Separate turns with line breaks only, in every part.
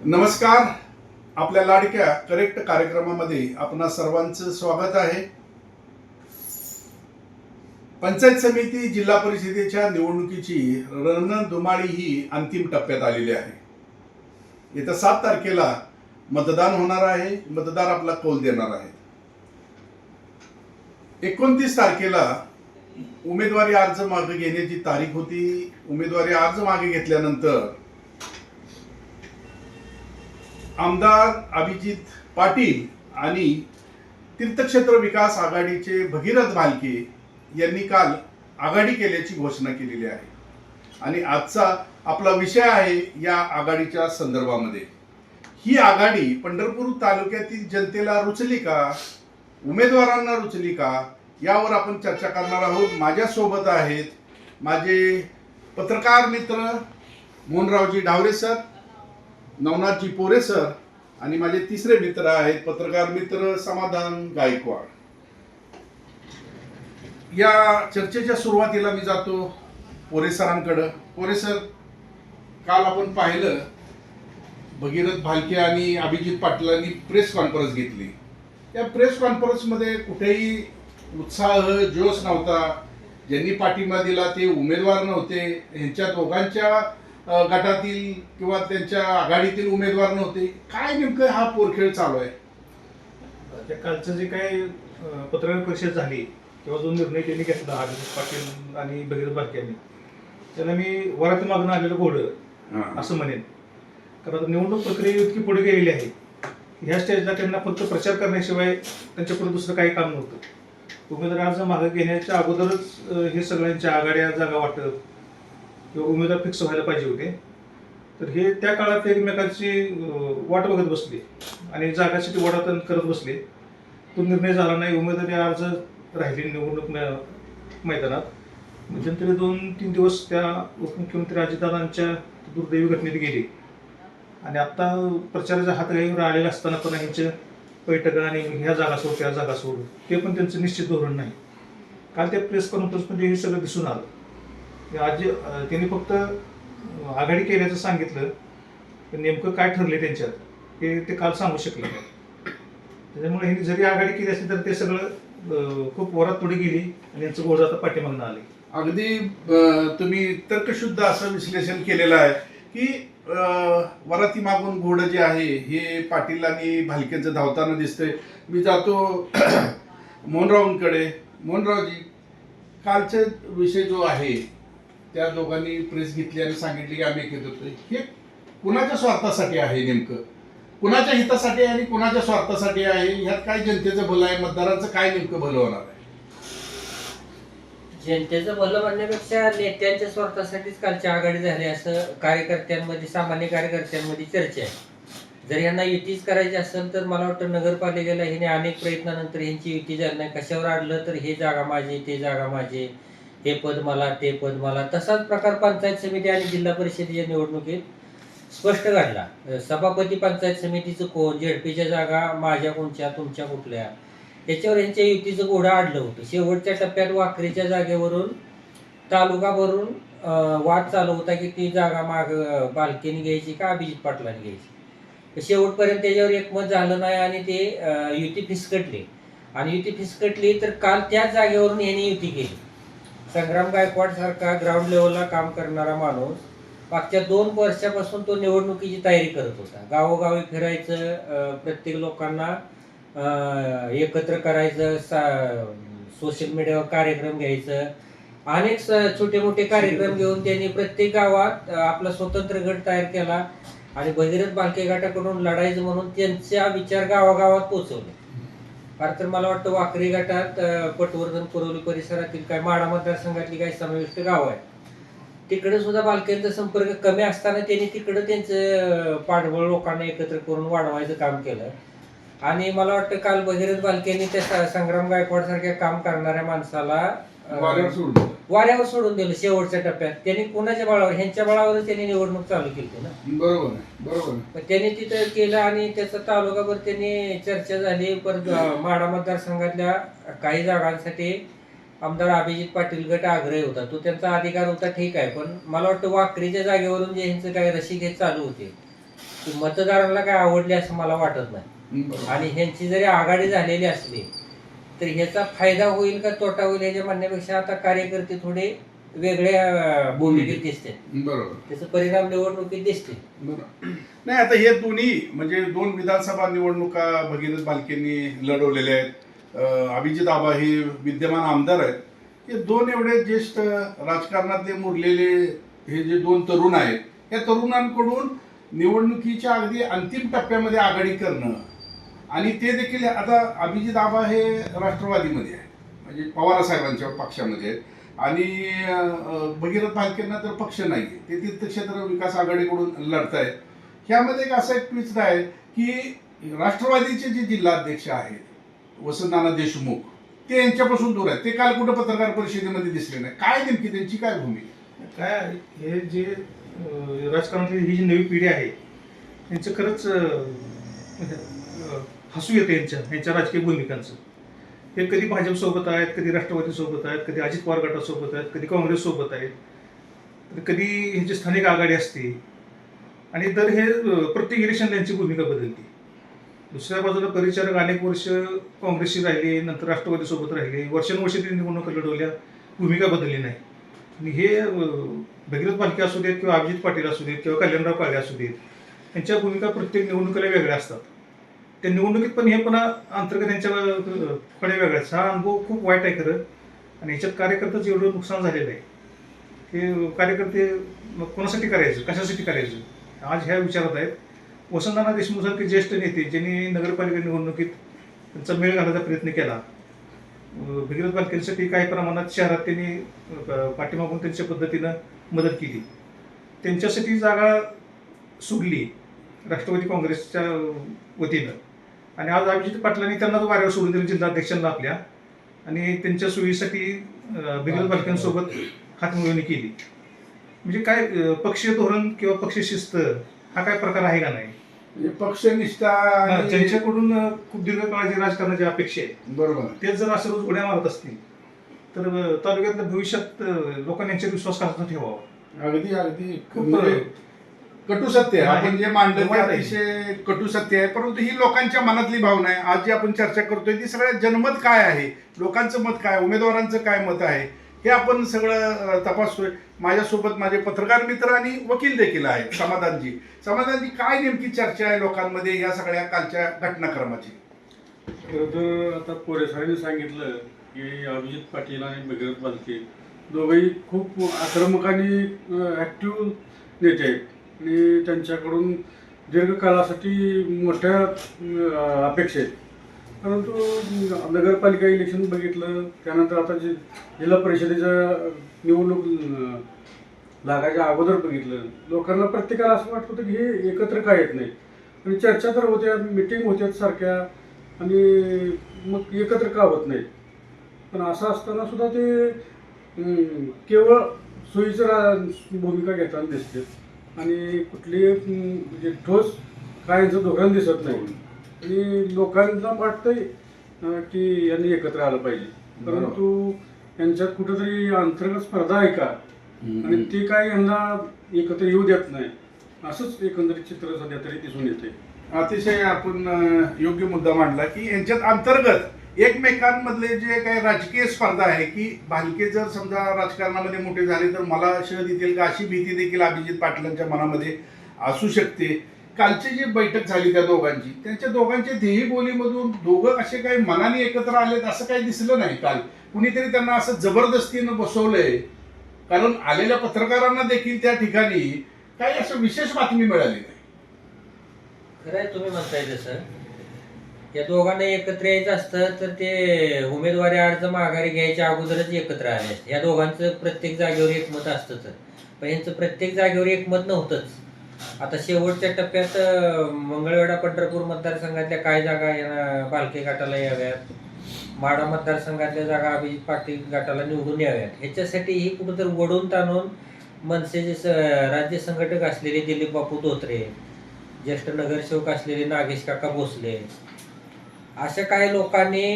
नमस्कार. आपल्या लाडक्या करेक्ट कार्यक्रमामध्ये आपणा सर्वांचं स्वागत आहे. पंचायत समिती जिल्हा परिषदेच्या निवडणुकीची रणधुमाळी ही अंतिम टप्प्यात आलेली आहे. येत्या 7 तारखेला मतदान होणार आहे. मतदार आपला कौल देणार आहेत. 29 तारखेला उमेदवारी अर्ज मागे घेण्याची तारीख होती. उमेदवारी अर्ज मागे घेतल्यानंतर आमदार अभिजित पाटील आणि तीर्थक्षेत्र विकास आघाडीचे भगीरथ भालके यांनी काल आघाडी केल्याची घोषणा केलेली आहे. आणि आजचा आपला विषय आहे या आघाडीच्या संदर्भामध्ये. ही आघाडी पंढरपूर तालुक्यातील जनतेला रुचली का, उमेदवारांना रुचली का, यावर आपण चर्चा करणार आहोत. माझ्यासोबत आहेत माझे पत्रकार मित्र मोहनरावजी ढावरे सर, नवनाथजी पोरे सर आणि माझे तिसरे मित्र आहेत पत्रकार मित्र समाधान गायकवाड. या चर्चेच्या सुरुवातीला मी जातो पोरे सरांकडे. पोरे सर, काल आपण पाहिलं भगीरथ भालके आणि अभिजित पाटलांनी प्रेस कॉन्फरन्स घेतली. त्या प्रेस कॉन्फरन्समध्ये कुठेही उत्साह जोश नव्हता. ज्यांनी पाठिंबा दिला ते उमेदवार नव्हते. यांच्या दोघांच्या गटातील किंवा त्यांच्या आघाडीतील उमेदवार नव्हते. काय नेमकं हा पोरखेळ चालू आहे?
त्या कालचं जे काही पत्रकार परिषद झाली किंवा जो निर्णय त्यांनी घेतला अभिजित पाटील आणि भगीरथ भालके यांनी, त्याला मी वराती मागणं आलेलं घोडं असं म्हणेन. कारण आता निवडणूक प्रक्रिया इतकी पुढे गेलेली आहे. ह्या स्टेजला त्यांना फक्त प्रचार करण्याशिवाय त्यांच्यापुढे दुसरं काही काम नव्हतं. उमेदवारी अर्ज मागे घेण्याच्या अगोदरच हे सगळ्यांच्या आघाड्या जागा वाटप किंवा उमेदवार फिक्स व्हायला पाहिजे होते. तर हे त्या काळात एकमेकांची वाट बघत बसले आणि जागासाठी वडातण करत बसले. तो निर्णय झाला नाही. उमेदवारी अर्ज राहिले निवडणूक मैदानात. मध्यंतरी 2-3 दिवस त्या उपमुख्यमंत्री अजितदादांच्या दुर्दैवी घटनेत गेले आणि आता प्रचाराच्या हातगाईवर आलेला असताना पण ह्यांच्या बैठका आणि ह्या जागा सोड त्या जागा सोड ते पण त्यांचं निश्चित धोरण नाही. काल त्या प्रेस कॉन्फरन्समध्ये हे सगळं दिसून आलं. आज त्यांनी फक्त आघाडी केल्याचं सांगितलं, पण नेमकं काय ठरले त्यांच्यात हे ते काल सांगू शकले नाही. त्याच्यामुळे ह्यांनी जरी आघाडी केली असली तर ते सगळं खूप वरात पुढे गेली आणि यांचं घोडं आता पाठीमागणं आले.
अगदी तुम्ही तर्कशुद्ध असं विश्लेषण केलेलं आहे की वराती मागून घोडं जे आहे हे पाटील आणि भालकेंचं धावताना दिसतंय. मी जातो मोहनरावांकडे. मोहनरावजी, कालचा विषय जो आहे त्या दोघांनी प्रेस घेतली आणि सांगितले की आम्ही एकत्र होतोय. हे कुणाच्या स्वार्थासाठी आहे? नेमकं कुणाच्या हितासाठी आणि कुणाच्या स्वार्थासाठी आहे? ह्यात काय जनतेचं भलं आहे? मतदारांचं काय नेमकं भलं होणार आहे?
जनतेचं भलं म्हणण्यापेक्षा नेत्यांच्या स्वार्थासाठीच कालची आघाडी झाली असं कार्यकर्त्यांमध्ये, सामान्य कार्यकर्त्यांमध्ये चर्चा आहे. जर यांना युतीच करायची असेल तर मला वाटतं नगरपालिकेला ह्याने अनेक प्रयत्नानंतर यांची युती झाली नाही. कशावर अडलं तर हे जागा माझी, ते जागा माझे, हे पद मला, ते पद मला. तसाच प्रकार पंचायत समिती आणि जिल्हा परिषदेच्या निवडणुकीत स्पष्ट घडला. सभापती पंचायत समितीचं कोण, झेडपीच्या जागा माझ्या कोणच्या, तुमच्या कुठल्या, याच्यावर यांच्या युतीचं घोडं अडलं होतं. शेवटच्या टप्प्यात वाकरीच्या जागेवरून तालुका भरून वाद चालू होता की ती जागा माग बालकेने घ्यायची का अभिजित पाटलांनी घ्यायची. शेवटपर्यंत त्याच्यावर एकमत झालं नाही आणि ते युती फिसकटली. आणि युती फिसकटली तर काल त्याच जागेवरून यांनी युती केली. संग्राम गायकवाड सारखा ग्राउंड लेवलला काम करणारा माणूस मागच्या 2 वर्षापासून तो निवडणुकीची तयारी करत होता. गावोगावी फिरायचं, प्रत्येक लोकांना एकत्र करायचं, सोशल मीडियावर कार्यक्रम घ्यायचं, अनेक छोटे मोठे कार्यक्रम घेऊन त्यांनी प्रत्येक गावात आपला स्वतंत्र गट तयार केला आणि भगीरथ भालके गटाकडून लढायचं म्हणून त्यांचा विचार गावागावात पोहोचवले. फार तर मला वाटतं वाकरी गटात पटवर्धन, कुरवली परिसरातील काय माढा मतदारसंघातली काही समाविष्ट गाव आहे, तिकडे सुद्धा भालकेंचा संपर्क कमी असताना त्यांनी तिकडं त्यांचं पाठबळ लोकांना एकत्र करून वाढवायचं काम केलं. आणि मला वाटतं काल भगीरथ भालकेंनी त्या संग्राम गायकवाड सारख्या काम करणाऱ्या माणसाला वाऱ्यावर सोडून दिलं. शेवटच्या टप्प्यात त्यांनी कोणाच्या बळावर, ह्यांच्या बळावरच त्यांनी निवडणूक चालू केली ना. बरोबर. त्यांनी तिथं केलं आणि त्याचा तालुकाभर त्यांनी चर्चा झाली. परत माढा मतदारसंघातल्या काही जागांसाठी आमदार अभिजित पाटील गट आग्रही होता. तो त्यांचा अधिकार होता, ठीक आहे. पण मला वाटतं वाकरीच्या जागेवरून जे ह्यांचं काही रसिक हे चालू होते की मतदाराला काय आवडले असं मला वाटत नाही. आणि ह्यांची जरी आघाडी झालेली असली तर ह्याचा फायदा होईल का तोटा होईल ह्याच्या म्हणण्यापेक्षा आता कार्यकर्ते थोडे वेगळ्या भूमिकेत दिसते.
बरोबर.
त्याचा परिणाम निवडणुकीत दिसते.
बरोबर. नाही, आता हे दोन्ही म्हणजे 2 विधानसभा निवडणुका भगीरथ बालकेंनी लढवलेल्या आहेत. अभिजित आबा हे विद्यमान आमदार आहेत. हे 2 एवढे ज्येष्ठ राजकारणातले मुरलेले हे जे 2 तरुण आहेत या तरुणांकडून निवडणुकीच्या अगदी अंतिम टप्प्यामध्ये आघाडी करणं आणि ते देखील आता अभिजित आबा हे राष्ट्रवादीमध्ये आहे म्हणजे पवार साहेबांच्या पक्षामध्ये आहेत आणि भगीरथ बालकेंना तर पक्ष नाही आहे, ते तीर्थक्षेत्र विकास आघाडीकडून लढतायत. ह्यामध्ये एक असा एक ट्विस्ट आहे की राष्ट्रवादीचे जे जिल्हाध्यक्ष आहेत वसंतनाना देशमुख ते यांच्यापासून दूर आहेत. ते काल कुठं पत्रकार परिषदेमध्ये दिसले नाही. काय नेमकी त्यांची काय भूमिका?
काय हे जे राजकारणातली ही जी नवी पिढी आहे यांचं खरंच हसू येतं यांच्या राजकीय भूमिकांचं. हे कधी भाजपसोबत आहेत, कधी राष्ट्रवादीसोबत आहेत, कधी अजित पवार गटासोबत आहेत, कधी काँग्रेससोबत आहेत, तर कधी ह्यांची स्थानिक आघाडी असते आणि तर हे प्रत्येक इलेक्शनला यांची भूमिका बदलते. दुसऱ्या बाजूला परिचारक अनेक वर्ष काँग्रेसशी राहिले, नंतर राष्ट्रवादीसोबत राहिले, वर्षानुवर्षे त्यांनी निवडणुका लढवल्या, भूमिका बदलली नाही. आणि हे भगीरथ बालके असू देत किंवा अभिजित पाटील असू देत किंवा कल्याणराव काळे असू देत, त्यांच्या भूमिका प्रत्येक निवडणुकीला वेगळ्या असतात. त्या निवडणुकीत पण हे पुन्हा अंतर्गत त्यांच्या कडे वेगळ्याच. हा अनुभव खूप वाईट आहे खरं. आणि याच्यात कार्यकर्त्याचं एवढं नुकसान झालेलं आहे की कार्यकर्ते कोणासाठी करायचं, कशासाठी करायचं, आज ह्या विचारात आहेत. वसंतनाना देशमुख सारखे ज्येष्ठ नेते ज्यांनी नगरपालिका निवडणुकीत त्यांचा मेळ घालायचा प्रयत्न केला, भगीरथ बालकेंसाठी काही प्रमाणात शहरात त्यांनी पाठीमागून त्यांच्या पद्धतीनं मदत केली, त्यांच्यासाठी जागा सुटली राष्ट्रवादी काँग्रेसच्या वतीनं. आणि आज अभिजित पाटलांनी त्यांना तो वाऱ्यावर सोडून दिलं जिल्हाध्यक्षांना आपल्या, आणि त्यांच्या सोयीसाठी भगीरथ बालकेंसोबत हातमिळवणी केली. म्हणजे काय पक्षीय धोरण किंवा पक्षीय शिस्त हा काय प्रकार आहे का नाही?
म्हणजे पक्षनिष्ठा
त्यांच्याकडून खूप दीर्घकाळाची राजकारणाची अपेक्षा आहे.
बरोबर.
तेच जर असं रोज उड्या मारत असतील तर तालुक्यातल्या भविष्यात लोकांनी यांच्यावर विश्वास कसा ठेवावा?
अगदी अगदी
खूप
कटू सत्य आहे. आपण जे मांडलं ते
वाईट आहे.
अतिशय कटू सत्य आहे, परंतु ही लोकांच्या मनातली भावना आहे. आज जी आपण चर्चा करतोय ती सगळ्या जनमत काय आहे, लोकांचं मत काय, उमेदवारांचं काय मत आहे हे आपण सगळं तपासतोय. माझ्यासोबत माझे पत्रकार मित्र आणि वकील देखील आहेत समाधानजी. समाधानजी, काय नेमकी चर्चा आहे लोकांमध्ये या सगळ्या कालच्या घटनाक्रमाची?
आता पोरेसाहेबांनी सांगितलं की अभिजित पाटील आणि भगीरथ बालके दोघंही खूप आक्रमक आणि ॲक्टिव्ह नेते आहेत आणि त्यांच्याकडून दीर्घकाळासाठी मोठ्या अपेक्षा आहेत. परंतु नगरपालिका इलेक्शन बघितलं, त्यानंतर आता जे जिल्हा परिषदेचं निवडणूक लागायच्या अगोदर बघितलं, लोकांना प्रत्येकाला असं वाटत होतं की हे एकत्र काय येत नाही. आणि चर्चा तर होत्या, मिटिंग होत्या सारख्या, आणि मग एकत्र का होत नाहीत. पण असं असताना सुद्धा ते केवळ सोयीचं भूमिका घेताना दिसते आणि कुठली म्हणजे ठोस काय यांचं धोरण दिसत नाही. आणि लोकांना वाटतंय की यांनी एकत्र आलं पाहिजे, परंतु यांच्यात कुठंतरी अंतर्गत स्पर्धा आहे का आणि ते काय यांना एकत्र येऊ देत नाही, असंच एकंदरीत चित्र सध्या तरी दिसून येते.
अतिशय आपण योग्य मुद्दा मांडला की यांच्यात अंतर्गत एकमेकांमधले जे काही राजकीय स्पर्धा आहे की भालके जर समजा राजकारणामध्ये मोठे झाले तर मला शह देतील का अशी भीती देखील अभिजित पाटलांच्या मनामध्ये असू शकते. कालची जी बैठक झाली त्या दोघांची, त्यांच्या दोघांच्या देहीबोलीमधून दोघं असे काही मनाने एकत्र आलेत असं काही दिसलं नाही. काल कुणीतरी त्यांना असं जबरदस्तीनं बसवलंय, कारण आलेल्या पत्रकारांना देखील त्या ठिकाणी काही असं विशेष बातमी मिळाली नाही.
खरं आहे तुम्ही म्हणताय तसं. या दोघांना एकत्र यायचं असतं तर ते उमेदवारी अर्ज माघारी घ्यायच्या अगोदरच एकत्र आले असते. या दोघांचं प्रत्येक जागेवर एकमत असतं तर, पण यांचं प्रत्येक जागेवर एकमत नव्हतंच. आता शेवटच्या टप्प्यात मंगळवेढा पंढरपूर मतदारसंघातल्या काय जागा यांना बालके गटाला याव्यात, माढा मतदारसंघातल्या जागा अभिजित पाटील गटाला निवडून याव्यात, ह्याच्यासाठी ही कुठंतरी वडून ताणून मनसेचे राज्य संघटक असलेले दिलीप बापू धोत्रे, ज्येष्ठ नगरसेवक असलेले नागेश काका भोसले, अशा काही लोकांनी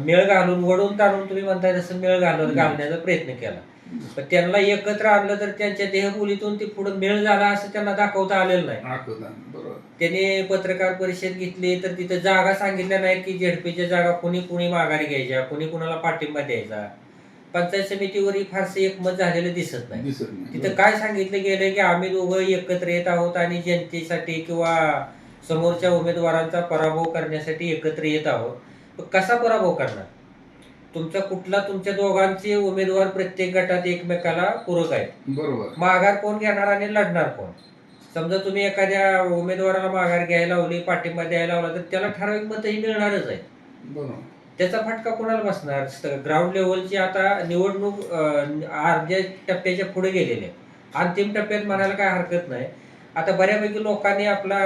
मेळ घालून वडून ताणून तुम्ही म्हणताय तसं मेळ घालण्याचा प्रयत्न केला. पण त्यांना एकत्र आणलं तर त्यांच्या देहबोलीतून ते पुढे मेळ झाला असं त्यांना दाखवता आलेलं नाही.
बरोबर.
त्याने पत्रकार परिषद घेतली तर तिथं जागा सांगितल्या नाही की झेडपीच्या जागा कुणी माघारी घ्यायच्या, कुणाला पाठिंबा द्यायचा. पंचायत समितीवरही फारसं एकमत झालेलं दिसत नाही. तिथं काय सांगितलं गेलं की आम्ही दोघं एकत्र येत आहोत आणि जनतेसाठी किंवा समोरच्या उमेदवारांचा पराभव करण्यासाठी एकत्र येत आहोत. पण कसा पराभव करणार? तुमच्या दोघांचे उमेदवार प्रत्येक गटात एकमेकाला पूरक आहेत.
बरोबर.
माघार कोण घेणार आणि लढणार कोण? समजा तुम्ही एखाद्या उमेदवाराला माघार घ्यायला लावली, पाठिंबा द्यायला लावला तर त्याला ठराविक मतही मिळणारच आहे.
बरोबर.
त्याचा फटका कोणाला बसणार? ग्राउंड लेवलची आता निवडणूक अर्ध्या टप्प्याच्या पुढे गेलेली आहे. अंतिम टप्प्यात म्हणायला काय हरकत नाही. आता बऱ्यापैकी लोकांनी आपला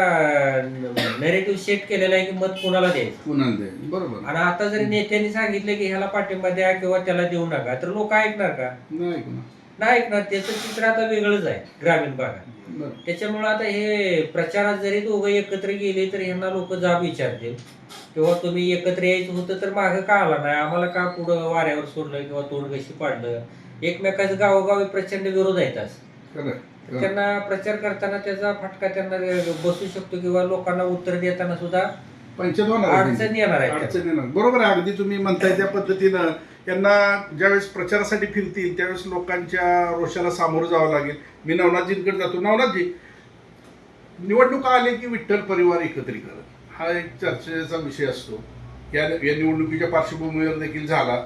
नॅरेटिव्ह सेट केलेला आहे की मत कुणाला द्यायचं.
बरोबर.
आणि आता जरी नेत्यांनी सांगितलं की ह्याला पाठिंबा द्या किंवा त्याला देऊ नका तर लोक ऐकणार का? नाही ऐकणार. त्याचं चित्र आता वेगळंच आहे ग्रामीण भागात. त्याच्यामुळे आता हे प्रचारात जरी दोघं एकत्र गेले तर ह्यांना लोक जाब विचारतील किंवा तुम्ही एकत्र यायचं होतं तर मागं का आला नाही, आम्हाला का पुढं वाऱ्यावर सोडलं किंवा तोंड कशी पाडलं. एकमेकाचं गावोगावी प्रचंड विरोध आहेत. त्यांना प्रचार करताना त्याचा फटका त्यांना बसू शकतो किंवा लोकांना उत्तर देताना सुद्धा अडचण येणार आहे.
बरोबर आहे. अगदी तुम्ही म्हणताय त्या पद्धतीनं त्यांना ज्यावेळेस प्रचारासाठी फिरतील त्यावेळेस लोकांच्या रोषाला सामोरं जावं लागेल. मी नवनाथजींकडे जातो. नवनाथजी, निवडणुका आले की विठ्ठल परिवार एकत्रीकरण हा एक चर्चेचा विषय असतो. या निवडणुकीच्या पार्श्वभूमीवर देखील झाला.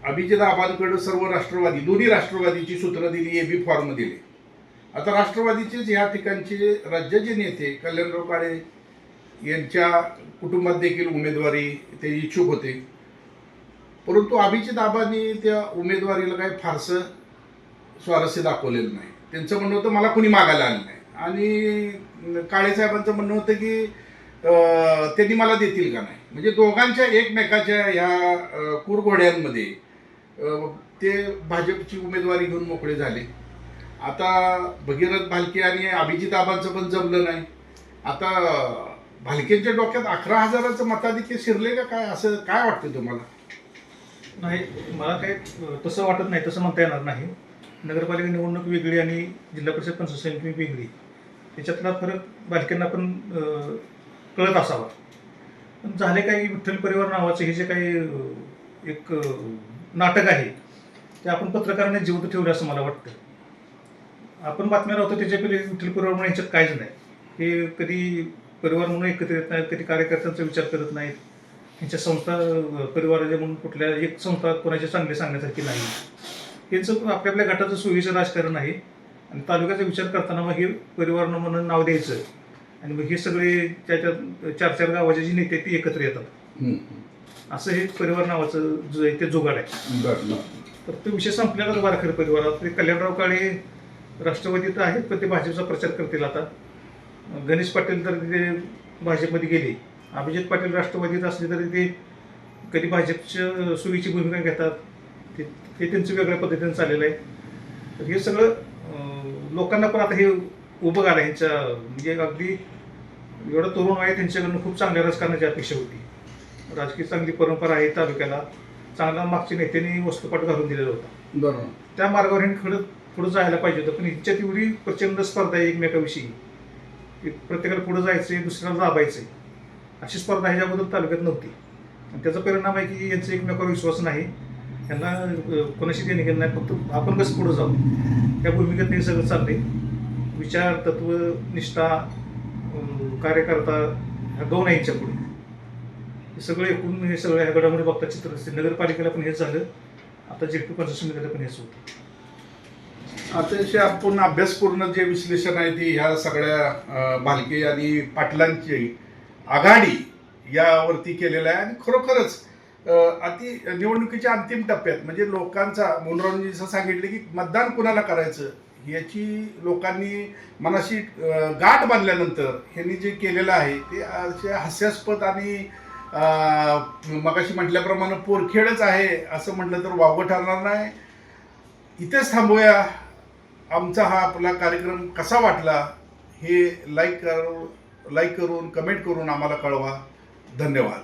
अभिजित आबांकडे सर्व राष्ट्रवादी, दोन्ही राष्ट्रवादीची सूत्र दिली, एबी फॉर्म दिले. आता राष्ट्रवादीचेच ह्या ठिकाणचे राज्याचे नेते कल्याणराव काळे यांच्या कुटुंबात देखील उमेदवारी ते इच्छुक होते. परंतु अभिजित आबांनी त्या उमेदवारीला काही फारसं स्वारस्य दाखवलेलं नाही. त्यांचं म्हणणं होतं मला कुणी मागायला आलं नाही. आणि काळेसाहेबांचं म्हणणं होतं की त्यांनी मला देतील का नाही. म्हणजे दोघांच्या एकमेकाच्या ह्या कुरघोड्यांमध्ये ते भाजपची उमेदवारी घेऊन मोकळे झाले. आता भगीरथ भालके आणि अभिजित आबांचं पण जमलं नाही. आता भालकेंच्या डोक्यात 11,000चं मताधिक्य शिरले का काय, असं काय वाटतं तुम्हाला?
नाही, मला काही तसं वाटत नाही. तसं म्हणता येणार नाही. नगरपालिका निवडणूक वेगळी आणि जिल्हा परिषद पंचायत समिती वेगळी. त्याच्यातला फरक भालकेंना पण कळत असावा. पण झाले काही विठ्ठल परिवार नावाचं हे जे काही एक नाटक आहे ते आपण पत्रकारांनी जिवंत ठेवलं असं मला वाटतं. आपण बातम्या राहतो त्याच्या पहिले विठ्ठल परिवार म्हणून यांच्यात काहीच नाही. हे कधी परिवार म्हणून एकत्र येत नाहीत, कधी कार्यकर्त्यांचा विचार करत नाहीत. यांच्या संस्था परिवाराच्या म्हणून कुठल्या एक संस्था कोणाचे चांगले सांगण्यासारखी नाही. यांचं आपल्या गटाचं सोयीचं राजकारण आहे. आणि तालुक्याचा विचार करताना मग हे परिवार म्हणून नाव द्यायचं आणि मग हे सगळे त्याच्यात 4-4 गावाचे जे नेते ते एकत्र येतात. असं हे परिवार नावाचं जे ते जुगाड आहे. तर तो विषय संपलेलाच बरा खरं परिवारात. ते कल्याणराव काळे राष्ट्रवादीत आहेत पण ते भाजपचा प्रचार करतील. आता गणेश पाटील तर ते भाजपमध्ये गेले. अभिजित पाटील राष्ट्रवादीत असले तरी ते कधी भाजपच्या सोयीची भूमिका घेतात. ते त्यांचं वेगळ्या पद्धतीने चाललेलं आहे. तर हे सगळं लोकांना पण आता हे उभं आलं. ह्यांच्या म्हणजे अगदी एवढं तरुण आहे त्यांच्याकडनं खूप चांगल्या राजकारणाची अपेक्षा होती. राजकीय चांगली परंपरा आहे तालुक्याला. चांगला मागच्या नेत्यांनी वस्तुपाठ घालून दिलेला होता.
बरोबर.
त्या मार्गावर ह्यांनी पुढं जायला पाहिजे होतं. पण ह्यांच्यात एवढी प्रचंड स्पर्धा आहे एकमेकाविषयी. प्रत्येकाला पुढं जायचं आहे, दुसऱ्याला दाबायचं आहे, अशी स्पर्धा ह्याच्याबद्दल तालुक्यात नव्हती. आणि त्याचा परिणाम आहे की यांचा एकमेकावर विश्वास नाही. यांना कोणाशी देणे घेणं नाही. फक्त आपण कसं पुढं जाऊ या भूमिकेत हे सगळं चाललंय. विचार, तत्व, निष्ठा, कार्यकर्ता ह्या गौण आहे यांच्या पुढे. हे सगळं एकूण हे सगळं ह्या गडामध्ये बघता चित्र असते. नगरपालिकेला पण हेच झालं. आता झेडपी पंचायत समितीला पण हेच होतं.
अतिशय आपण अभ्यासपूर्ण जे विश्लेषण आहे ते ह्या सगळ्या भालके आणि पाटलांची आघाडी यावरती केलेलं आहे. आणि खरोखरच निवडणुकीच्या अंतिम टप्प्यात म्हणजे लोकांचा मुनरावजी जसं सांगितलं की मतदान कुणाला करायचं याची लोकांनी मनाशी गाठ बांधल्यानंतर ह्यांनी जे केलेलं आहे ते असे हास्यास्पद आणि मगाशी म्हटल्याप्रमाणे पोरखेडच आहे असं म्हटलं तर वावगं ठरणार नाही. इथेच थांबूया. आमचा हा आपला कार्यक्रम कसा वाटला हे लाईक करून कमेंट करून आम्हाला कळवा. धन्यवाद.